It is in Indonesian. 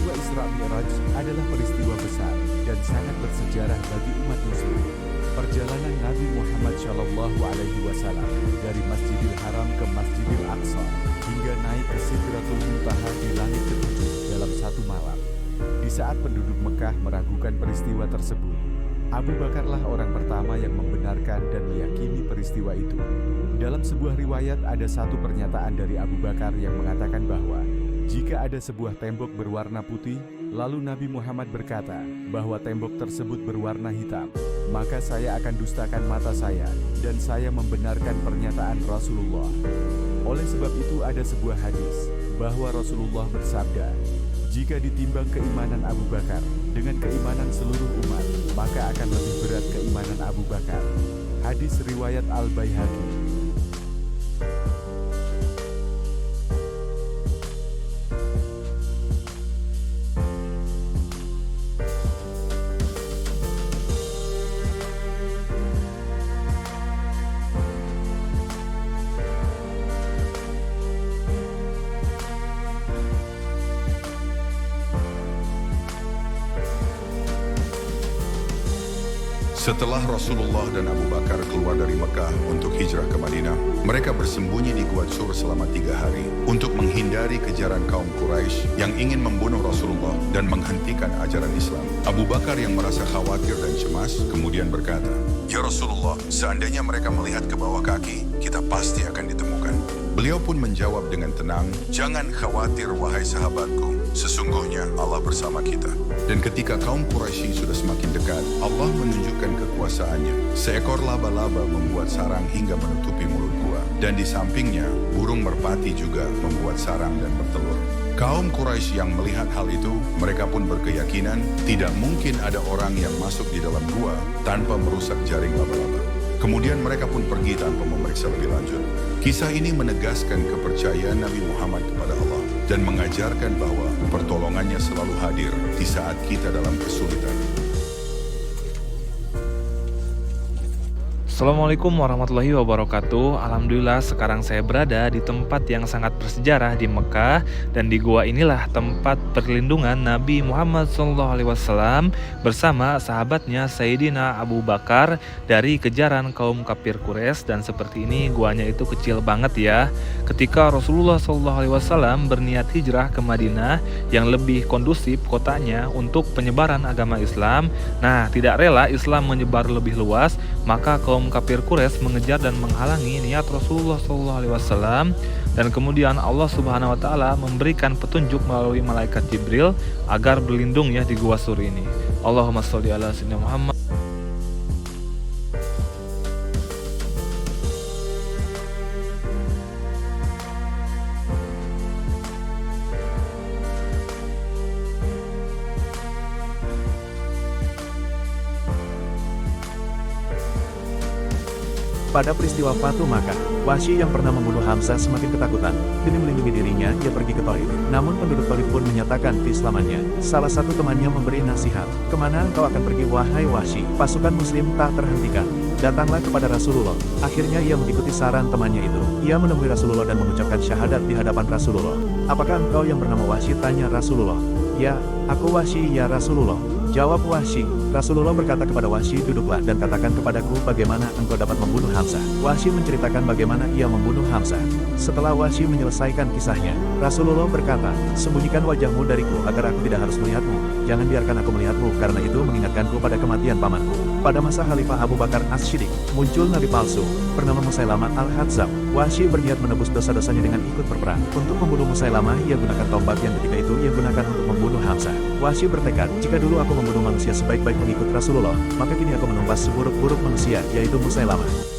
Peristiwa Isra Mi'raj adalah peristiwa besar dan sangat bersejarah bagi umat muslim. Perjalanan Nabi Muhammad SAW dari Masjidil Haram ke Masjidil Aqsa hingga naik ke Sidratul Muntaha di langit ketujuh dalam satu malam. Di saat penduduk Mekah meragukan peristiwa tersebut, Abu Bakarlah orang pertama yang membenarkan dan meyakini peristiwa itu. Dalam sebuah riwayat ada satu pernyataan dari Abu Bakar yang mengatakan bahwa jika ada sebuah tembok berwarna putih, lalu Nabi Muhammad berkata bahwa tembok tersebut berwarna hitam, maka saya akan dustakan mata saya dan saya membenarkan pernyataan Rasulullah. Oleh sebab itu ada sebuah hadis bahwa Rasulullah bersabda, jika ditimbang keimanan Abu Bakar dengan keimanan seluruh umat, maka akan lebih berat keimanan Abu Bakar. Hadis riwayat Al-Baihaqi. Setelah Rasulullah dan Abu Bakar keluar dari Mekah untuk hijrah ke Madinah, mereka bersembunyi di Gua Tsur selama 3 hari untuk menghindari kejaran kaum Quraisy yang ingin membunuh Rasulullah dan menghentikan ajaran Islam. Abu Bakar yang merasa khawatir dan cemas kemudian berkata, "Ya Rasulullah, seandainya mereka melihat ke bawah kaki, kita pasti akan ditemukan." Beliau pun menjawab dengan tenang, "Jangan khawatir wahai sahabatku, sesungguhnya Allah bersama kita." Dan ketika kaum Quraisy sudah semakin dekat, Allah menunjukkan kekuasaannya. Seekor laba-laba membuat sarang hingga menutupi mulut gua. Dan di sampingnya, burung merpati juga membuat sarang dan bertelur. Kaum Quraisy yang melihat hal itu, mereka pun berkeyakinan tidak mungkin ada orang yang masuk di dalam gua tanpa merusak jaring laba-laba. Kemudian mereka pun pergi tanpa memeriksa lebih lanjut. Kisah ini menegaskan kepercayaan Nabi Muhammad kepada Allah dan mengajarkan bahwa pertolongannya selalu hadir di saat kita dalam kesulitan. Assalamualaikum warahmatullahi wabarakatuh. Alhamdulillah sekarang saya berada di tempat yang sangat bersejarah di Mekah, dan di gua inilah tempat perlindungan Nabi Muhammad SAW bersama sahabatnya Sayyidina Abu Bakar dari kejaran kaum kafir Quraisy. Dan seperti ini guanya itu kecil banget ya. Ketika Rasulullah SAW berniat hijrah ke Madinah yang lebih kondusif kotanya untuk penyebaran agama Islam, nah tidak rela Islam menyebar lebih luas, maka kaum kafir Quraisy mengejar dan menghalangi niat Rasulullah SAW, dan kemudian Allah Subhanahu wa taala memberikan petunjuk melalui malaikat Jibril agar berlindung ya di Gua Tsur ini. Allahumma sholli ala sayyidina Muhammad. Pada peristiwa Fatu Makkah, Wahsy yang pernah membunuh Hamzah semakin ketakutan. Demi melindungi dirinya, ia pergi ke Thaif. Namun penduduk Thaif pun menyatakan keislamannya. Salah satu temannya memberi nasihat, "Kemana engkau akan pergi wahai Wahsy? Pasukan muslim tak terhentikan. Datanglah kepada Rasulullah." Akhirnya ia mengikuti saran temannya itu. Ia menemui Rasulullah dan mengucapkan syahadat di hadapan Rasulullah. "Apakah engkau yang bernama Wahsy?" tanya Rasulullah. "Ya, aku Wahsy ya Rasulullah," jawab Wahsy. Rasulullah berkata kepada Wahsy, "Duduklah dan katakan kepadaku bagaimana engkau dapat membunuh Hamzah." Wahsy menceritakan bagaimana ia membunuh Hamzah. Setelah Wahsy menyelesaikan kisahnya, Rasulullah berkata, "Sembunyikan wajahmu dariku agar aku tidak harus melihatmu. Jangan biarkan aku melihatmu, karena itu mengingatkanku pada kematian pamanku." Pada masa Khalifah Abu Bakar As-Siddiq, muncul nabi palsu bernama Musailamah Al-Kadzdzab. Wahsy berniat menebus dosa-dosanya dengan ikut berperang. Untuk membunuh Musailamah, ia gunakan tombak yang ketika itu ia gunakan untuk membunuh Hamzah. Wahsy bertekad, "Jika dulu aku membunuh manusia sebaik-baik pengikut Rasulullah, maka kini aku menumpas seburuk-buruk manusia, yaitu Musailamah."